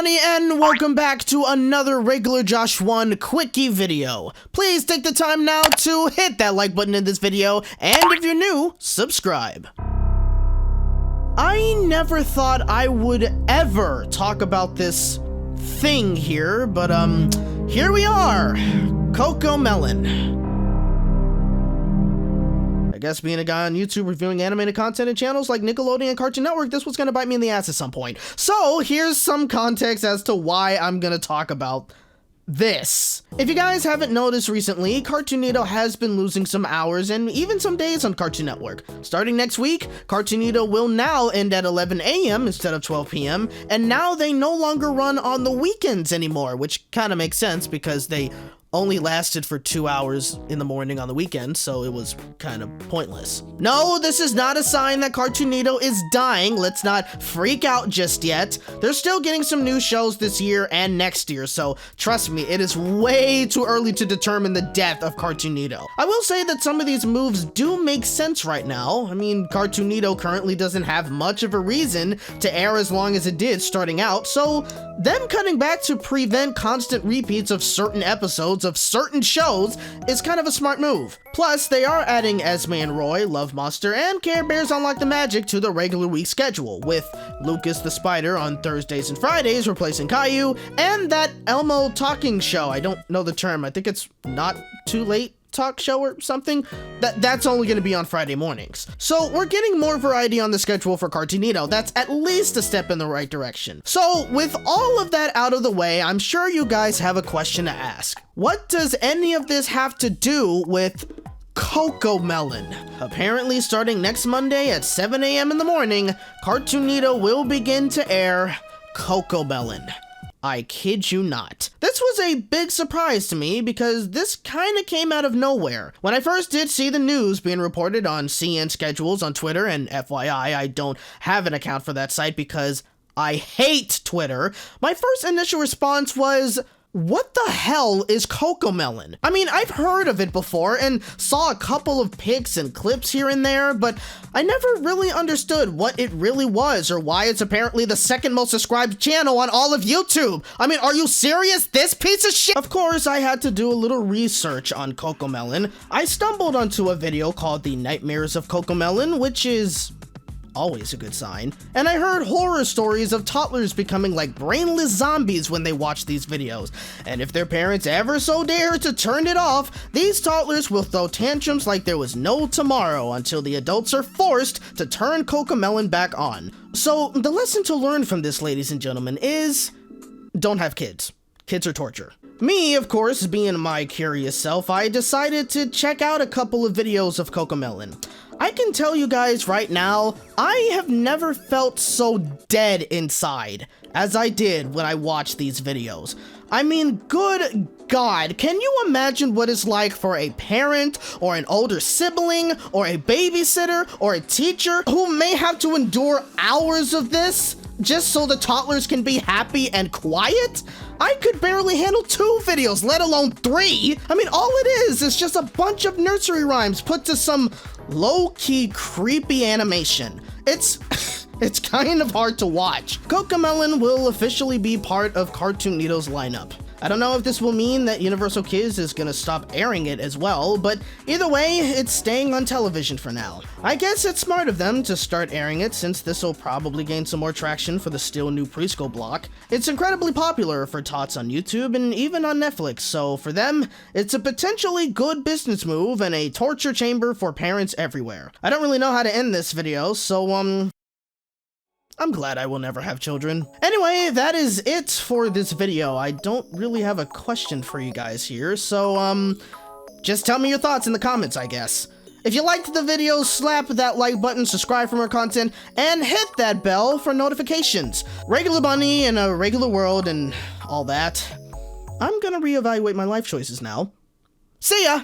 everybody, and welcome back to another regular Josh 1 quickie video. Please take the time now to hit that like button in this video, and if you're new, subscribe. I never thought I would ever talk about this thing here, but here we are. Cocomelon. I guess being a guy on YouTube reviewing animated content in channels like Nickelodeon and Cartoon Network, this was gonna bite me in the ass at some point. So here's some context as to why I'm gonna talk about this. If you guys haven't noticed recently, Cartoonito has been losing some hours and even some days on Cartoon Network. Starting next week, Cartoonito will now end at 11 a.m. instead of 12 p.m. and now they no longer run on the weekends anymore, which kind of makes sense because they only lasted for 2 hours in the morning on the weekend, so it was kind of pointless. No, this is not a sign that Cartoonito is dying. Let's not freak out just yet. They're still getting some new shows this year and next year, so trust me, it is way too early to determine the death of Cartoonito. I will say that some of these moves do make sense right now. I mean, Cartoonito currently doesn't have much of a reason to air as long as it did starting out, so them cutting back to prevent constant repeats of certain episodes of certain shows is kind of a smart move. Plus, they are adding Esme and Roy, Love Monster, and Care Bears Unlock the Magic to the regular week schedule, with Lucas the Spider on Thursdays and Fridays replacing Caillou, and that Elmo talking show. I don't know the term. I think it's Not Too Late talk show or something. That's only going to be on Friday mornings. So we're getting more variety on the schedule for Cartoonito. That's at least a step in the right direction. So with all of that out of the way, I'm sure you guys have a question to ask. What does any of this have to do with Cocomelon? Apparently starting next Monday at 7 a.m. in the morning, Cartoonito will begin to air Cocomelon. I kid you not. This was a big surprise to me because this kind of came out of nowhere. When I first did see the news being reported on CN schedules on Twitter, and FYI, I don't have an account for that site because I hate Twitter, my first initial response was, what the hell is Cocomelon? I mean, I've heard of it before and saw a couple of pics and clips here and there, but I never really understood what it really was or why it's apparently the second most subscribed channel on all of YouTube. I mean, are you serious? This piece of shit? Of course, I had to do a little research on Cocomelon. I stumbled onto a video called The Nightmares of Cocomelon, which is always a good sign. And I heard horror stories of toddlers becoming like brainless zombies when they watch these videos. And if their parents ever so dare to turn it off, these toddlers will throw tantrums like there was no tomorrow until the adults are forced to turn Cocomelon back on. So the lesson to learn from this, ladies and gentlemen, is don't have kids. Kids are torture. Me, of course, being my curious self, I decided to check out a couple of videos of Cocomelon. I can tell you guys right now, I have never felt so dead inside as I did when I watched these videos. I mean, good God, can you imagine what it's like for a parent or an older sibling or a babysitter or a teacher who may have to endure hours of this just so the toddlers can be happy and quiet? I could barely handle 2 videos, let alone 3. I mean, all it is just a bunch of nursery rhymes put to some low-key creepy animation. It's kind of hard to watch. Cocomelon will officially be part of Cartoonito's lineup. I don't know if this will mean that Universal Kids is gonna stop airing it as well, but either way, it's staying on television for now. I guess it's smart of them to start airing it since this will probably gain some more traction for the still new preschool block. It's incredibly popular for tots on YouTube and even on Netflix, so for them, it's a potentially good business move and a torture chamber for parents everywhere. I don't really know how to end this video, so I'm glad I will never have children. Anyway, that is it for this video. I don't really have a question for you guys here, so just tell me your thoughts in the comments, I guess. If you liked the video, slap that like button, subscribe for more content, and hit that bell for notifications. Regular bunny in a regular world and all that. I'm gonna reevaluate my life choices now. See ya!